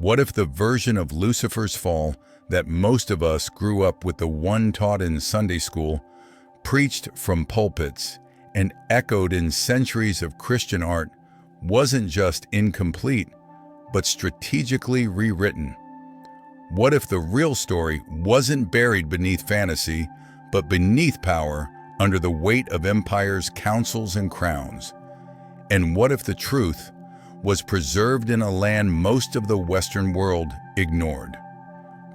What if the version of Lucifer's fall that most of us grew up with, the one taught in Sunday school, preached from pulpits, and echoed in centuries of Christian art, wasn't just incomplete, but strategically rewritten? What if the real story wasn't buried beneath fantasy, but beneath power, under the weight of empires, councils, and crowns? And what if the truth was preserved in a land most of the Western world ignored?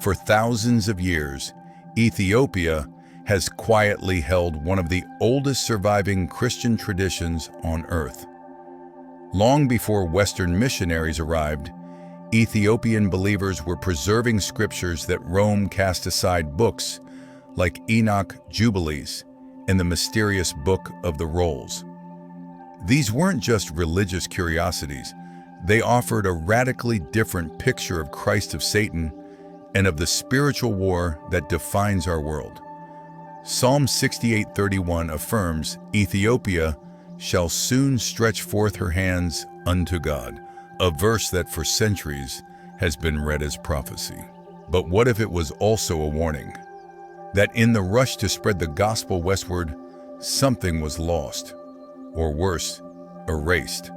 For thousands of years, Ethiopia has quietly held one of the oldest surviving Christian traditions on earth. Long before Western missionaries arrived, Ethiopian believers were preserving scriptures that Rome cast aside, books like Enoch, Jubilees, and the mysterious Book of the Rolls. These weren't just religious curiosities. They offered a radically different picture of Christ, of Satan, and of the spiritual war that defines our world. Psalm 68:31 affirms, "Ethiopia shall soon stretch forth her hands unto God," a verse that for centuries has been read as prophecy. But what if it was also a warning? That in the rush to spread the gospel westward, something was lost, or worse, erased.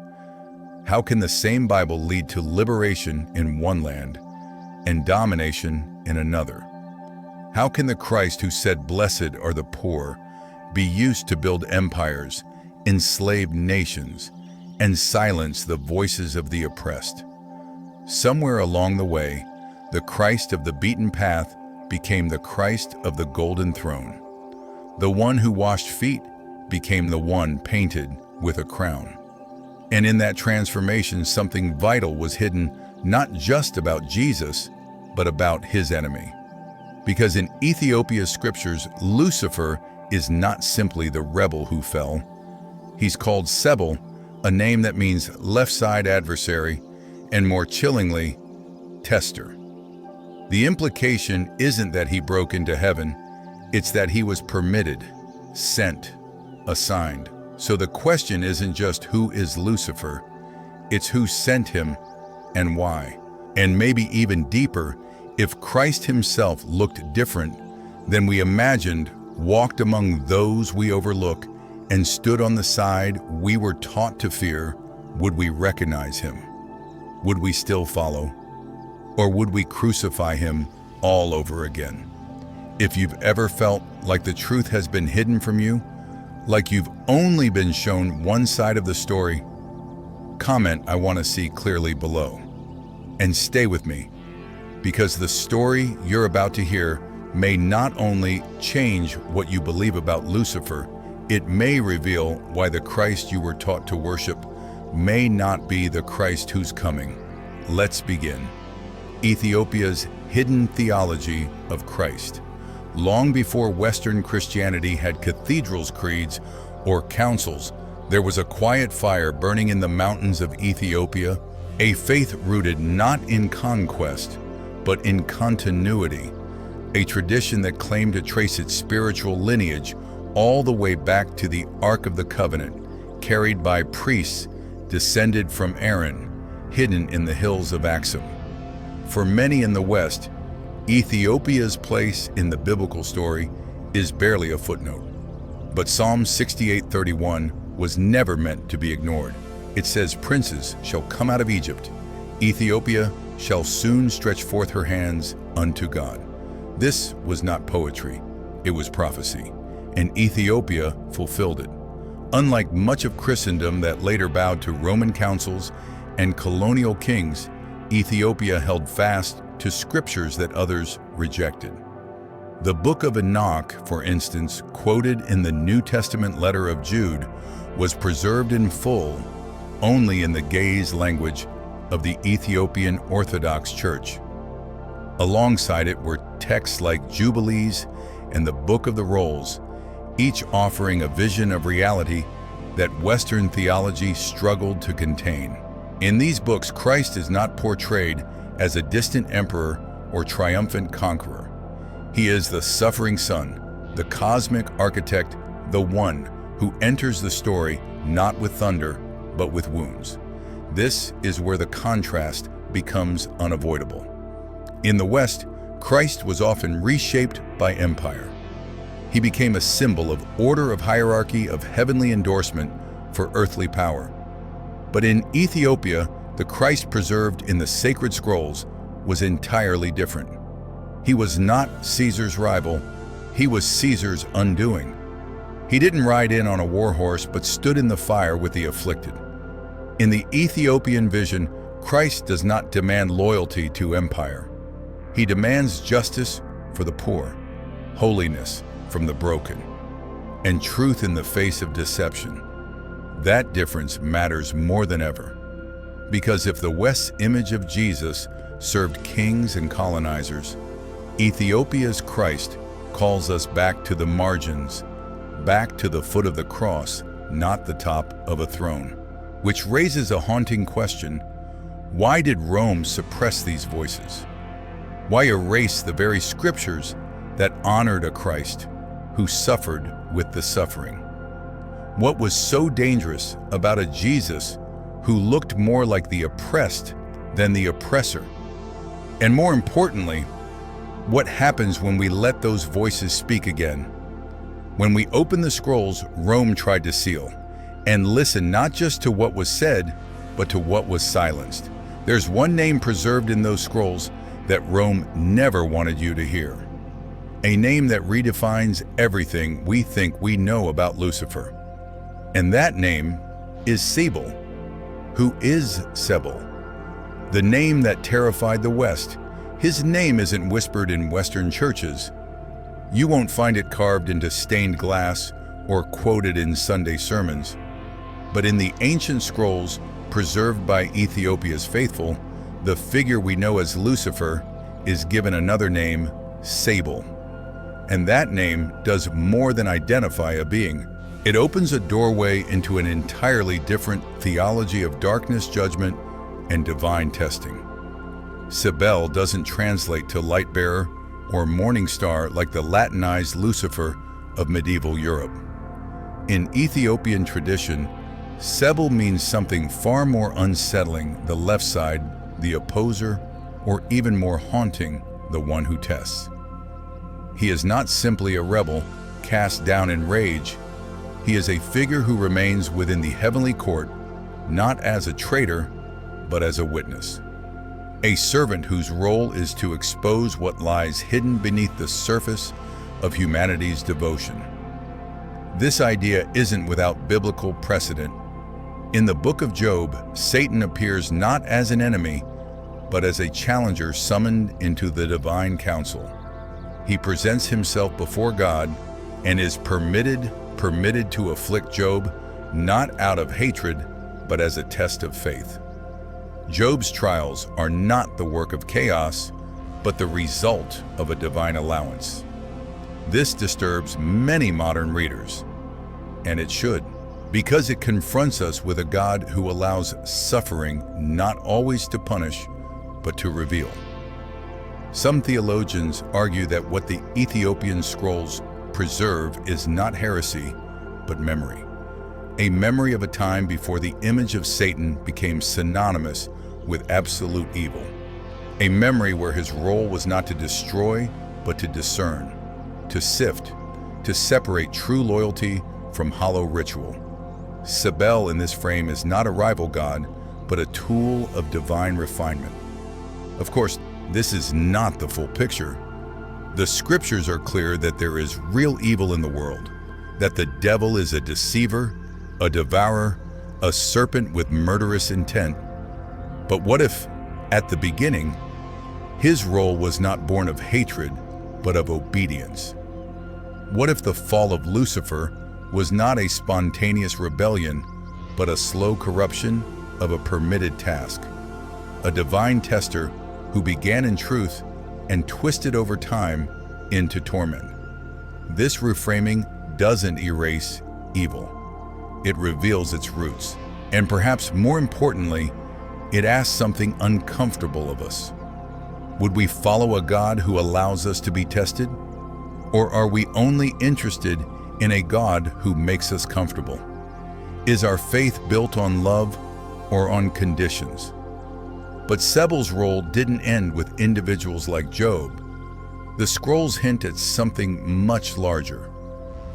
How can the same Bible lead to liberation in one land and domination in another? How can the Christ who said, "Blessed are the poor," be used to build empires, enslave nations, and silence the voices of the oppressed? Somewhere along the way, the Christ of the beaten path became the Christ of the golden throne. The one who washed feet became the one painted with a crown. And in that transformation, something vital was hidden, not just about Jesus, but about his enemy. Because in Ethiopia's scriptures, Lucifer is not simply the rebel who fell. He's called Sebel, a name that means left side adversary, and more chillingly, tester. The implication isn't that he broke into heaven, it's that he was permitted, sent, assigned. So the question isn't just who is Lucifer, it's who sent him and why. And maybe even deeper, if Christ himself looked different than we imagined, walked among those we overlook, and stood on the side we were taught to fear, would we recognize him? Would we still follow? Or would we crucify him all over again? If you've ever felt like the truth has been hidden from you, like you've only been shown one side of the story, comment "I want to see clearly" below. And stay with me, because the story you're about to hear may not only change what you believe about Lucifer, it may reveal why the Christ you were taught to worship may not be the Christ who's coming. Let's begin. Ethiopia's hidden theology of Christ. Long before Western Christianity had cathedrals, creeds, or councils, there was a quiet fire burning in the mountains of Ethiopia, a faith rooted not in conquest, but in continuity, a tradition that claimed to trace its spiritual lineage all the way back to the Ark of the Covenant, carried by priests descended from Aaron, hidden in the hills of Axum. For many in the West, Ethiopia's place in the biblical story is barely a footnote. But Psalm 68:31 was never meant to be ignored. It says, "Princes shall come out of Egypt. Ethiopia shall soon stretch forth her hands unto God." This was not poetry, it was prophecy, and Ethiopia fulfilled it. Unlike much of Christendom that later bowed to Roman councils and colonial kings, Ethiopia held fast to scriptures that others rejected. The book of Enoch, for instance, quoted in the New Testament letter of Jude, was preserved in full only in the gaze language of the Ethiopian Orthodox Church. Alongside it were texts like Jubilees and the Book of the Rolls, each offering a vision of reality that Western theology struggled to contain. In these books, Christ is not portrayed as a distant emperor or triumphant conqueror. He is the suffering Son, the cosmic architect, the one who enters the story not with thunder, but with wounds. This is where the contrast becomes unavoidable. In the West, Christ was often reshaped by empire. He became a symbol of order, of hierarchy, of heavenly endorsement for earthly power. But in Ethiopia, the Christ preserved in the sacred scrolls was entirely different. He was not Caesar's rival, he was Caesar's undoing. He didn't ride in on a war horse, but stood in the fire with the afflicted. In the Ethiopian vision, Christ does not demand loyalty to empire. He demands justice for the poor, holiness from the broken, and truth in the face of deception. That difference matters more than ever. Because if the West's image of Jesus served kings and colonizers, Ethiopia's Christ calls us back to the margins, back to the foot of the cross, not the top of a throne. Which raises a haunting question: why did Rome suppress these voices? Why erase the very scriptures that honored a Christ who suffered with the suffering? What was so dangerous about a Jesus who looked more like the oppressed than the oppressor? And more importantly, what happens when we let those voices speak again? When we open the scrolls Rome tried to seal, and listen not just to what was said, but to what was silenced. There's one name preserved in those scrolls that Rome never wanted you to hear. A name that redefines everything we think we know about Lucifer. And that name is Sebel. Who is Sebel? The name that terrified the West. His name isn't whispered in Western churches. You won't find it carved into stained glass or quoted in Sunday sermons. But in the ancient scrolls preserved by Ethiopia's faithful, the figure we know as Lucifer is given another name, Sebel. And that name does more than identify a being. It opens a doorway into an entirely different theology of darkness, judgment, and divine testing. Sebel doesn't translate to light bearer or morning star like the Latinized Lucifer of medieval Europe. In Ethiopian tradition, Sebel means something far more unsettling: the left side, the opposer, or even more haunting, the one who tests. He is not simply a rebel cast down in rage. He is a figure who remains within the heavenly court, not as a traitor, but as a witness. A servant whose role is to expose what lies hidden beneath the surface of humanity's devotion. This idea isn't without biblical precedent. In the book of Job, Satan appears not as an enemy, but as a challenger summoned into the divine council. He presents himself before God and is permitted to afflict Job, not out of hatred, but as a test of faith. Job's trials are not the work of chaos, but the result of a divine allowance. This disturbs many modern readers, and it should, because it confronts us with a God who allows suffering not always to punish, but to reveal. Some theologians argue that what the Ethiopian scrolls preserve is not heresy, but memory. A memory of a time before the image of Satan became synonymous with absolute evil. A memory where his role was not to destroy, but to discern, to sift, to separate true loyalty from hollow ritual. Sebel in this frame is not a rival god, but a tool of divine refinement. Of course, this is not the full picture. The scriptures are clear that there is real evil in the world, that the devil is a deceiver, a devourer, a serpent with murderous intent. But what if, at the beginning, his role was not born of hatred, but of obedience? What if the fall of Lucifer was not a spontaneous rebellion, but a slow corruption of a permitted task? A divine tester who began in truth and twisted over time into torment. This reframing doesn't erase evil. It reveals its roots. And perhaps more importantly, it asks something uncomfortable of us. Would we follow a God who allows us to be tested? Or are we only interested in a God who makes us comfortable? Is our faith built on love or on conditions? But Sebel's role didn't end with individuals like Job. The scrolls hint at something much larger,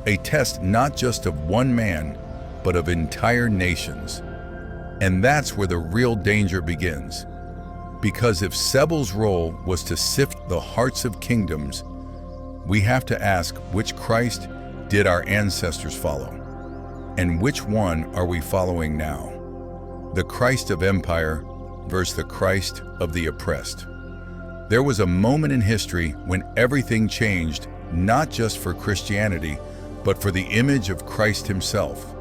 a test not just of one man, but of entire nations. And that's where the real danger begins. Because if Sebel's role was to sift the hearts of kingdoms, we have to ask, which Christ did our ancestors follow? And which one are we following now? The Christ of empire versus the Christ of the oppressed. There was a moment in history when everything changed, not just for Christianity, but for the image of Christ himself.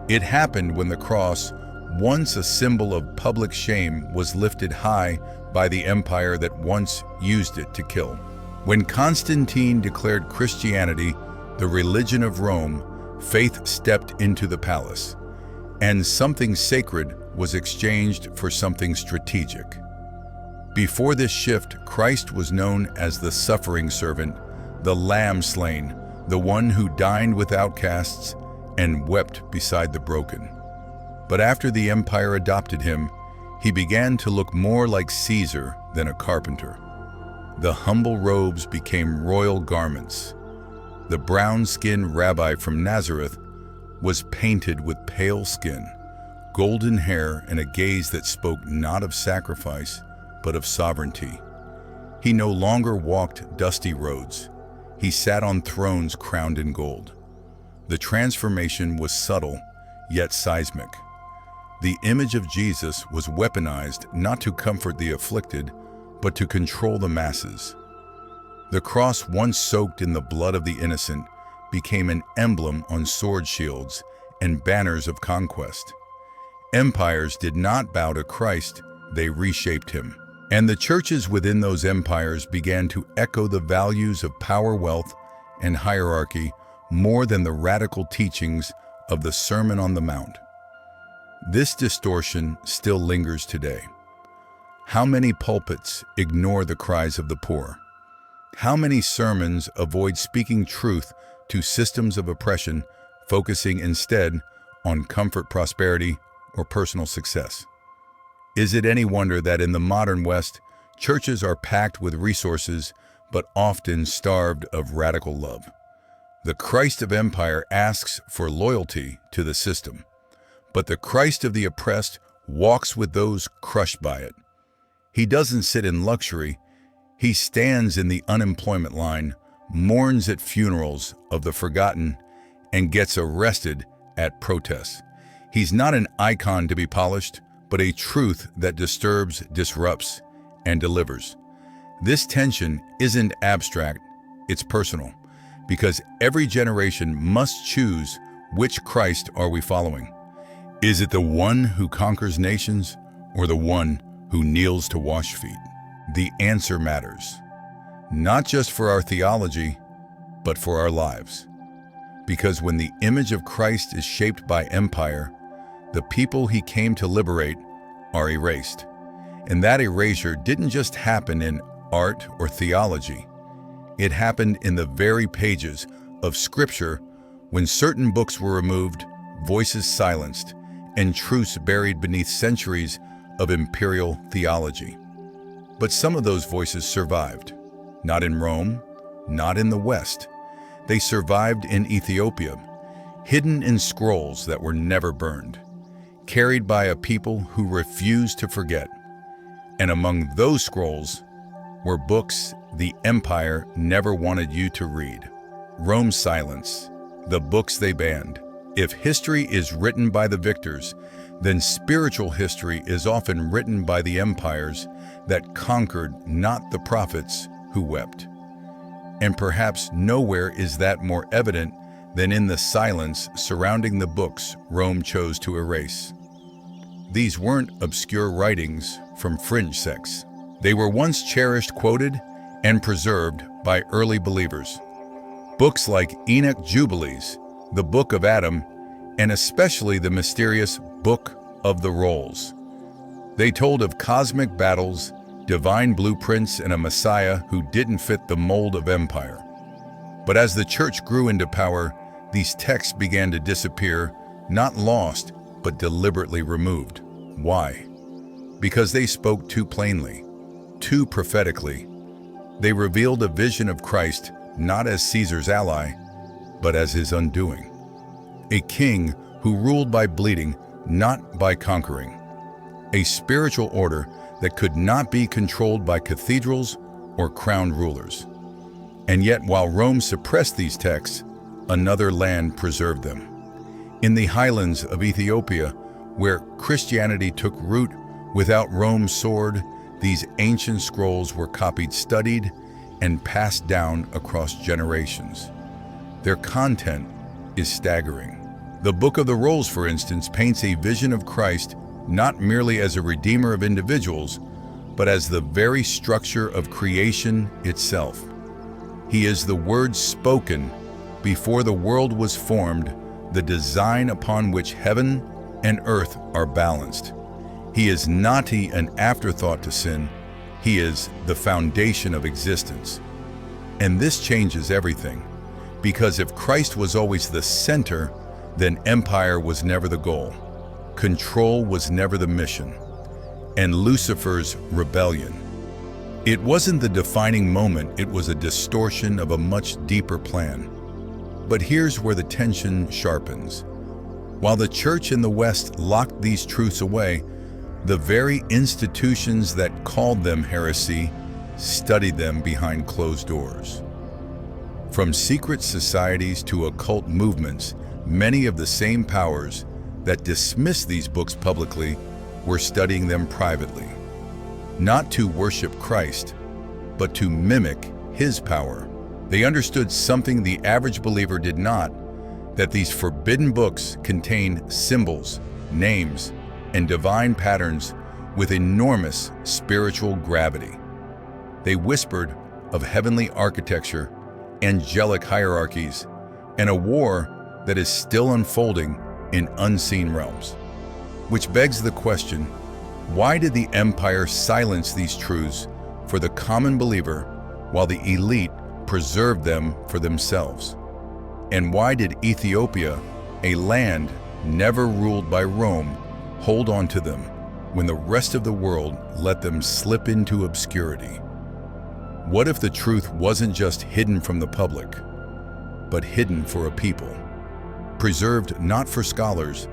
It happened when the cross, once a symbol of public shame, was lifted high by the empire that once used it to kill. When Constantine declared Christianity the religion of Rome, faith stepped into the palace, and something sacred was exchanged for something strategic. Before this shift, Christ was known as the suffering servant, the lamb slain, the one who dined with outcasts and wept beside the broken. But after the empire adopted him, he began to look more like Caesar than a carpenter. The humble robes became royal garments. The brown-skinned rabbi from Nazareth was painted with pale skin, golden hair, and a gaze that spoke not of sacrifice, but of sovereignty. He no longer walked dusty roads. He sat on thrones crowned in gold. The transformation was subtle, yet seismic. The image of Jesus was weaponized not to comfort the afflicted, but to control the masses. The cross, once soaked in the blood of the innocent, became an emblem on sword shields and banners of conquest. Empires did not bow to Christ, they reshaped him. And the churches within those empires began to echo the values of power, wealth, and hierarchy more than the radical teachings of the Sermon on the Mount. This distortion still lingers today. How many pulpits ignore the cries of the poor? How many sermons avoid speaking truth to systems of oppression, focusing instead on comfort, prosperity, or personal success? Is it any wonder that in the modern West, churches are packed with resources, but often starved of radical love? The Christ of empire asks for loyalty to the system, but the Christ of the oppressed walks with those crushed by it. He doesn't sit in luxury. He stands in the unemployment line, mourns at funerals of the forgotten, and gets arrested at protests. He's not an icon to be polished, but a truth that disturbs, disrupts, and delivers. This tension isn't abstract, it's personal, because every generation must choose, which Christ are we following? Is it the one who conquers nations, or the one who kneels to wash feet? The answer matters, not just for our theology, but for our lives. Because when the image of Christ is shaped by empire, the people he came to liberate are erased. And that erasure didn't just happen in art or theology. It happened in the very pages of Scripture when certain books were removed, voices silenced, and truths buried beneath centuries of imperial theology. But some of those voices survived. Not in Rome, not in the West. They survived in Ethiopia, hidden in scrolls that were never burned, carried by a people who refused to forget. And among those scrolls were books the empire never wanted you to read. Rome's silence, the books they banned. If history is written by the victors, then spiritual history is often written by the empires that conquered, not the prophets who wept. And perhaps nowhere is that more evident than in the silence surrounding the books Rome chose to erase. These weren't obscure writings from fringe sects. They were once cherished, quoted, and preserved by early believers. Books like Enoch, Jubilees, the Book of Adam, and especially the mysterious Book of the Rolls. They told of cosmic battles, divine blueprints, and a Messiah who didn't fit the mold of empire. But as the church grew into power, these texts began to disappear, not lost, but deliberately removed. Why? Because they spoke too plainly, too prophetically. They revealed a vision of Christ not as Caesar's ally, but as his undoing. A king who ruled by bleeding, not by conquering. A spiritual order that could not be controlled by cathedrals or crowned rulers. And yet, while Rome suppressed these texts, another land preserved them. In the highlands of Ethiopia, where Christianity took root without Rome's sword, these ancient scrolls were copied, studied, and passed down across generations. Their content is staggering. The Book of the Rolls, for instance, paints a vision of Christ not merely as a redeemer of individuals, but as the very structure of creation itself. He is the word spoken before the world was formed, the design upon which heaven and earth are balanced. He is not an afterthought to sin. He is the foundation of existence. And this changes everything, because if Christ was always the center, then empire was never the goal. Control was never the mission. And Lucifer's rebellion. It wasn't the defining moment, it was a distortion of a much deeper plan. But here's where the tension sharpens. While the church in the West locked these truths away, the very institutions that called them heresy studied them behind closed doors. From secret societies to occult movements, many of the same powers that dismissed these books publicly were studying them privately. Not to worship Christ, but to mimic his power. They understood something the average believer did not, that these forbidden books contain symbols, names, and divine patterns with enormous spiritual gravity. They whispered of heavenly architecture, angelic hierarchies, and a war that is still unfolding in unseen realms. Which begs the question, why did the empire silence these truths for the common believer while the elite preserved them for themselves? And why did Ethiopia, a land never ruled by Rome, hold on to them when the rest of the world let them slip into obscurity? What if the truth wasn't just hidden from the public, but hidden for a people? Preserved not for scholars,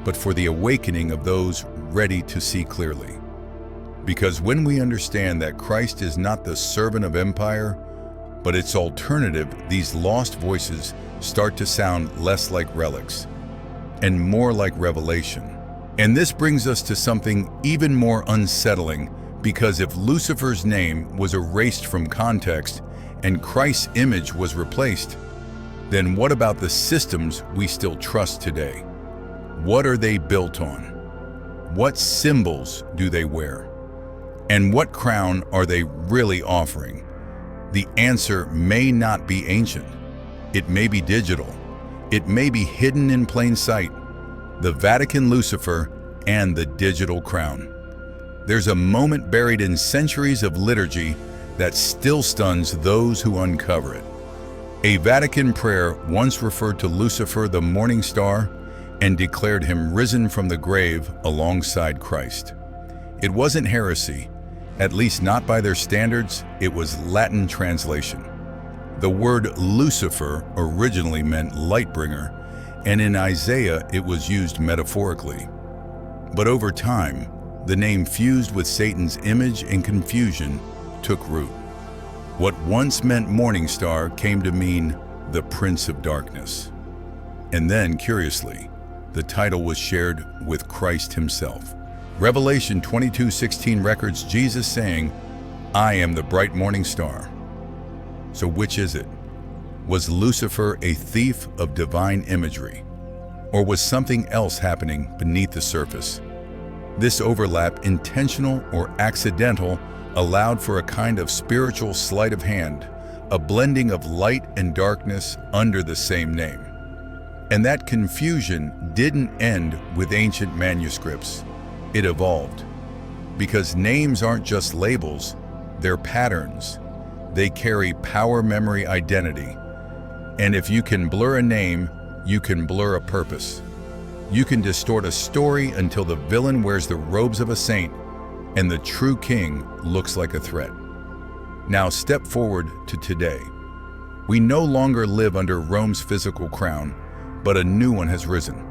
but for the awakening of those ready to see clearly. Because when we understand that Christ is not the servant of empire, but its alternative, these lost voices start to sound less like relics and more like revelation. And this brings us to something even more unsettling, because if Lucifer's name was erased from context and Christ's image was replaced, then what about the systems we still trust today? What are they built on? What symbols do they wear? And what crown are they really offering? The answer may not be ancient. It may be digital. It may be hidden in plain sight. The Vatican Lucifer and the digital crown. There's a moment buried in centuries of liturgy that still stuns those who uncover it. A Vatican prayer once referred to Lucifer, the morning star, and declared him risen from the grave alongside Christ. It wasn't heresy, at least not by their standards. It was Latin translation. The word Lucifer originally meant light-bringer, and in Isaiah it was used metaphorically. But over time, the name fused with Satan's image and confusion took root. What once meant morning star came to mean the Prince of Darkness. And then, curiously, the title was shared with Christ himself. Revelation 22:16 records Jesus saying, "I am the bright morning star." So which is it? Was Lucifer a thief of divine imagery? Or was something else happening beneath the surface? This overlap, intentional or accidental, allowed for a kind of spiritual sleight of hand, a blending of light and darkness under the same name. And that confusion didn't end with ancient manuscripts. It evolved. Because names aren't just labels, they're patterns. They carry power, memory, identity. And if you can blur a name, you can blur a purpose. You can distort a story until the villain wears the robes of a saint, and the true king looks like a threat. Now step forward to today. We no longer live under Rome's physical crown, but a new one has risen.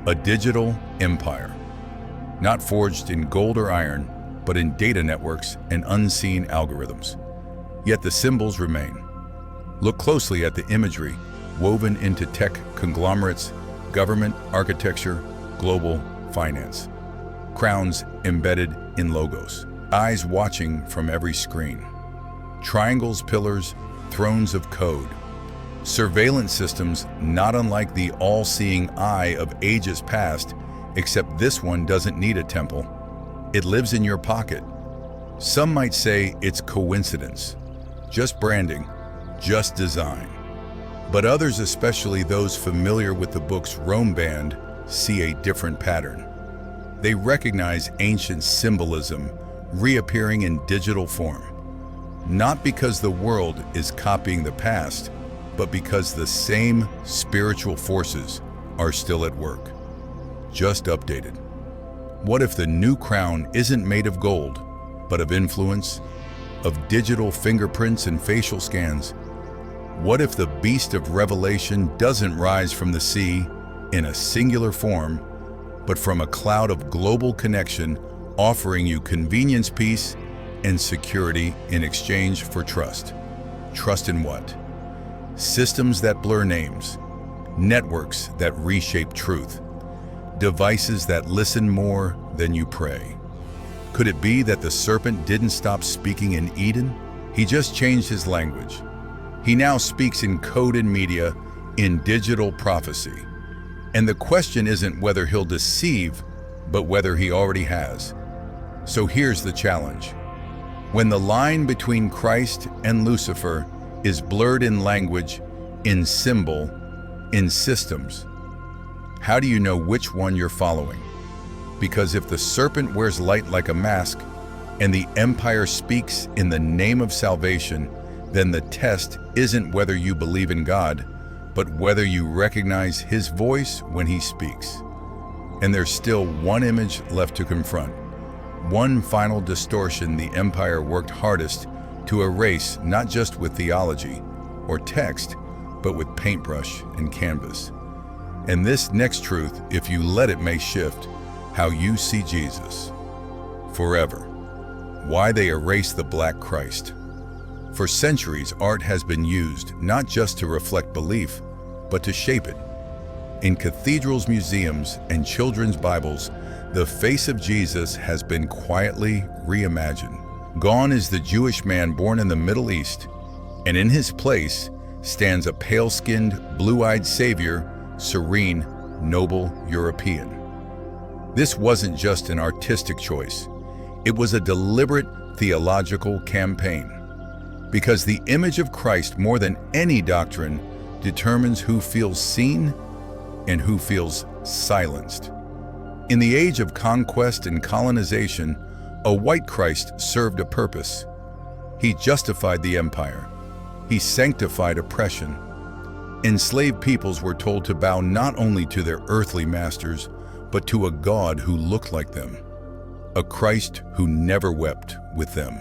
A digital empire. Not forged in gold or iron, but in data networks and unseen algorithms. Yet the symbols remain. Look closely at the imagery woven into tech conglomerates, government, architecture, global finance. Crowns embedded in logos. Eyes watching from every screen. Triangles, pillars, thrones of code. Surveillance systems not unlike the all-seeing eye of ages past, except this one doesn't need a temple. It lives in your pocket. Some might say it's coincidence, just branding, just design. But others, especially those familiar with the book's Rome banned, see a different pattern. They recognize ancient symbolism reappearing in digital form. Not because the world is copying the past, but because the same spiritual forces are still at work, just updated. What if the new crown isn't made of gold, but of influence, of digital fingerprints and facial scans? What if the beast of Revelation doesn't rise from the sea in a singular form, but from a cloud of global connection, offering you convenience, peace, and security in exchange for trust? Trust in what? Systems that blur names, networks that reshape truth, devices that listen more than you pray. Could it be that the serpent didn't stop speaking in Eden? He just changed his language. He now speaks in coded media, in digital prophecy. And the question isn't whether he'll deceive, but whether he already has. So here's the challenge. When the line between Christ and Lucifer is blurred in language, in symbol, in systems, how do you know which one you're following? Because if the serpent wears light like a mask and the empire speaks in the name of salvation, then the test isn't whether you believe in God, but whether you recognize his voice when he speaks. And there's still one image left to confront, one final distortion the empire worked hardest to erase, not just with theology or text, but with paintbrush and canvas. And this next truth, if you let it, may shift how you see Jesus forever. Why they erased the Black Christ. For centuries, art has been used not just to reflect belief, but to shape it. In cathedrals, museums, and children's Bibles, the face of Jesus has been quietly reimagined. Gone is the Jewish man born in the Middle East, and in his place stands a pale-skinned, blue-eyed Savior, serene, noble European. This wasn't just an artistic choice. It was a deliberate theological campaign. Because the image of Christ, more than any doctrine, determines who feels seen and who feels silenced. In the age of conquest and colonization, a white Christ served a purpose. He justified the empire. He sanctified oppression. Enslaved peoples were told to bow not only to their earthly masters, but to a God who looked like them. A Christ who never wept with them,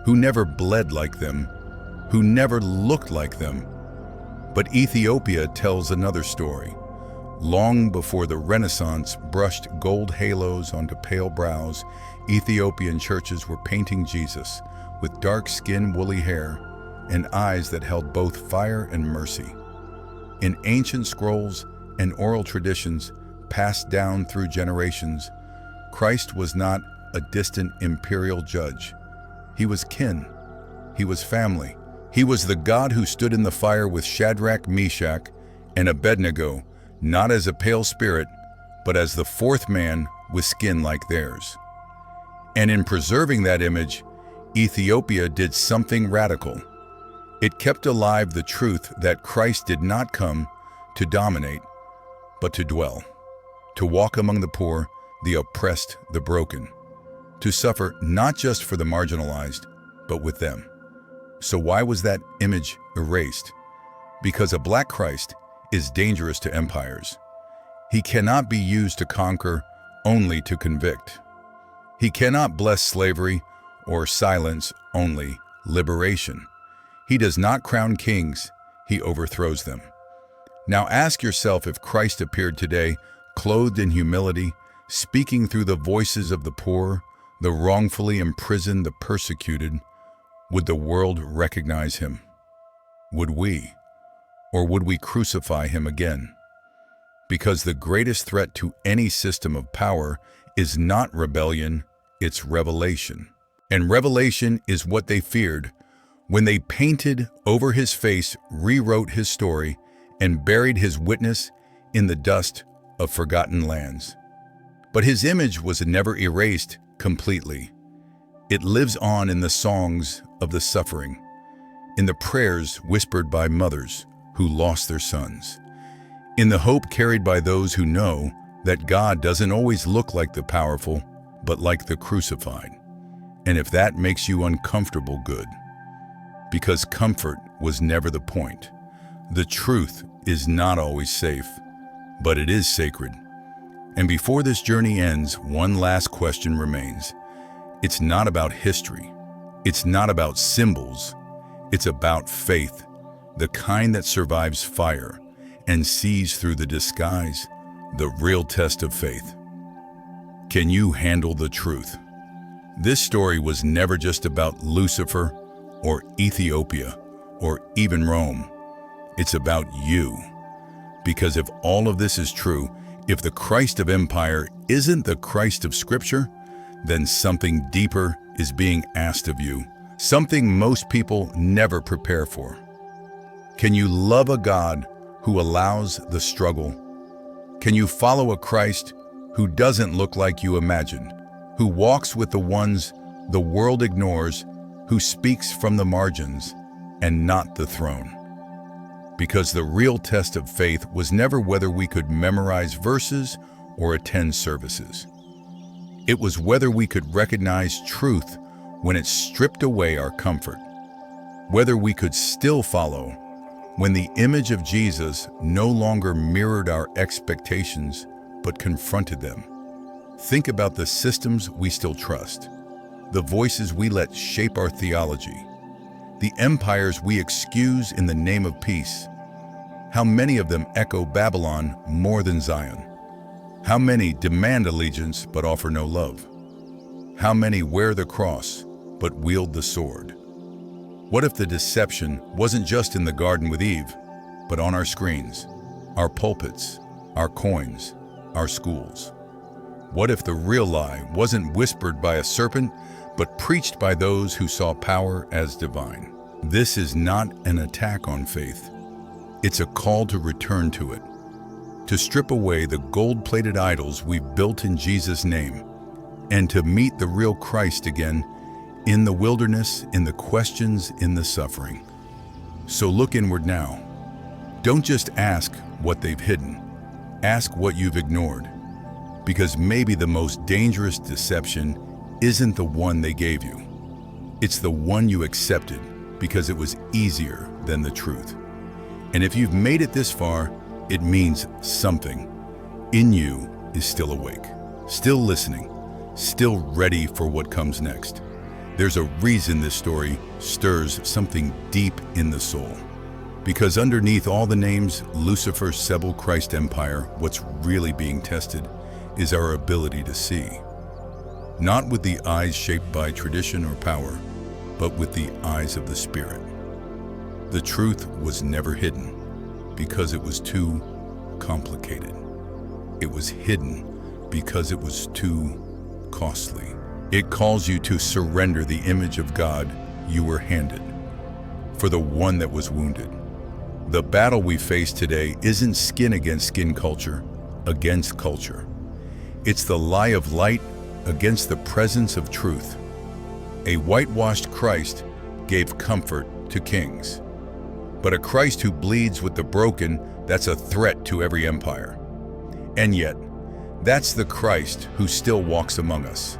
who never bled like them, who never looked like them. But Ethiopia tells another story. Long before the Renaissance brushed gold halos onto pale brows, Ethiopian churches were painting Jesus with dark skin, woolly hair, and eyes that held both fire and mercy. In ancient scrolls and oral traditions passed down through generations, Christ was not a distant imperial judge. He was kin. He was family. He was the God who stood in the fire with Shadrach, Meshach, and Abednego, not as a pale spirit, but as the fourth man with skin like theirs. And in preserving that image, Ethiopia did something radical. It kept alive the truth that Christ did not come to dominate, but to dwell, to walk among the poor, the oppressed, the broken, to suffer not just for the marginalized, but with them. So why was that image erased? Because a Black Christ is dangerous to empires. He cannot be used to conquer, only to convict. He cannot bless slavery or silence only liberation. He does not crown kings, he overthrows them. Now ask yourself, if Christ appeared today, clothed in humility, speaking through the voices of the poor, the wrongfully imprisoned, the persecuted, would the world recognize him? Would we? Or would we crucify him again? Because the greatest threat to any system of power is not rebellion, it's revelation. And revelation is what they feared when they painted over his face, rewrote his story, and buried his witness in the dust of forgotten lands. But his image was never erased completely. It lives on in the songs of the suffering, in the prayers whispered by mothers who lost their sons, in the hope carried by those who know that God doesn't always look like the powerful, but like the crucified. And if that makes you uncomfortable, good. Because comfort was never the point. The truth is not always safe, but it is sacred. And before this journey ends, one last question remains. It's not about history. It's not about symbols. It's about faith, the kind that survives fire and sees through the disguise, the real test of faith. Can you handle the truth? This story was never just about Lucifer or Ethiopia or even Rome. It's about you. Because if all of this is true, if the Christ of Empire isn't the Christ of Scripture, then something deeper is being asked of you, something most people never prepare for. Can you love a God who allows the struggle? Can you follow a Christ who doesn't look like you imagined, who walks with the ones the world ignores, who speaks from the margins and not the throne? Because the real test of faith was never whether we could memorize verses or attend services. It was whether we could recognize truth when it stripped away our comfort, whether we could still follow when the image of Jesus no longer mirrored our expectations but confronted them. Think about the systems we still trust, the voices we let shape our theology, the empires we excuse in the name of peace. How many of them echo Babylon more than Zion? How many demand allegiance but offer no love? How many wear the cross but wield the sword? What if the deception wasn't just in the garden with Eve, but on our screens, our pulpits, our coins, our schools? What if the real lie wasn't whispered by a serpent, but preached by those who saw power as divine? This is not an attack on faith. It's a call to return to it, to strip away the gold-plated idols we've built in Jesus' name, and to meet the real Christ again in the wilderness, in the questions, in the suffering. So look inward now. Don't just ask what they've hidden. Ask what you've ignored. Because maybe the most dangerous deception isn't the one they gave you. It's the one you accepted because it was easier than the truth. And if you've made it this far, it means something in you is still awake, still listening, still ready for what comes next. There's a reason this story stirs something deep in the soul. Because underneath all the names, Lucifer, Sebel, Christ, Empire, what's really being tested is our ability to see. Not with the eyes shaped by tradition or power, but with the eyes of the Spirit. The truth was never hidden because it was too complicated. It was hidden because it was too costly. It calls you to surrender the image of God you were handed for the one that was wounded. The battle we face today isn't skin against skin culture, against culture. It's the lie of light against the presence of truth. A whitewashed Christ gave comfort to kings, but a Christ who bleeds with the broken, that's a threat to every empire. And yet, that's the Christ who still walks among us.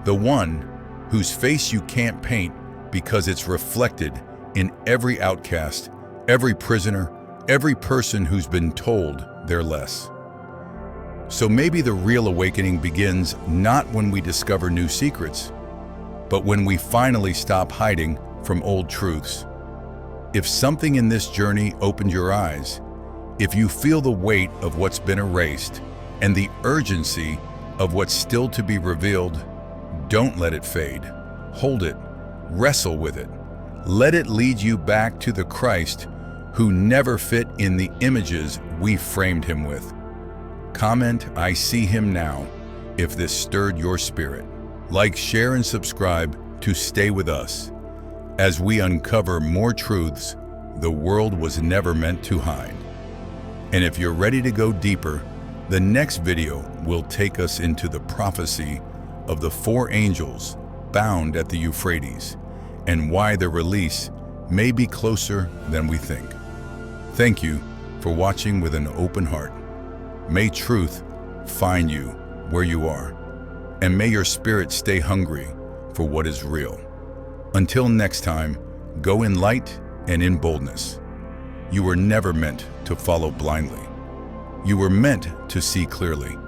The one whose face you can't paint because it's reflected in every outcast, every prisoner, every person who's been told they're less. So maybe the real awakening begins not when we discover new secrets, but when we finally stop hiding from old truths. If something in this journey opened your eyes, if you feel the weight of what's been erased and the urgency of what's still to be revealed, don't let it fade. Hold it, wrestle with it. Let it lead you back to the Christ who never fit in the images we framed him with. Comment, "I see him now," if this stirred your spirit. Like, share, and subscribe to stay with us as we uncover more truths the world was never meant to hide. And if you're ready to go deeper, the next video will take us into the prophecy of the 4 angels bound at the Euphrates and why their release may be closer than we think. Thank you for watching with an open heart. May truth find you where you are, and may your spirit stay hungry for what is real. Until next time, go in light and in boldness. You were never meant to follow blindly. You were meant to see clearly.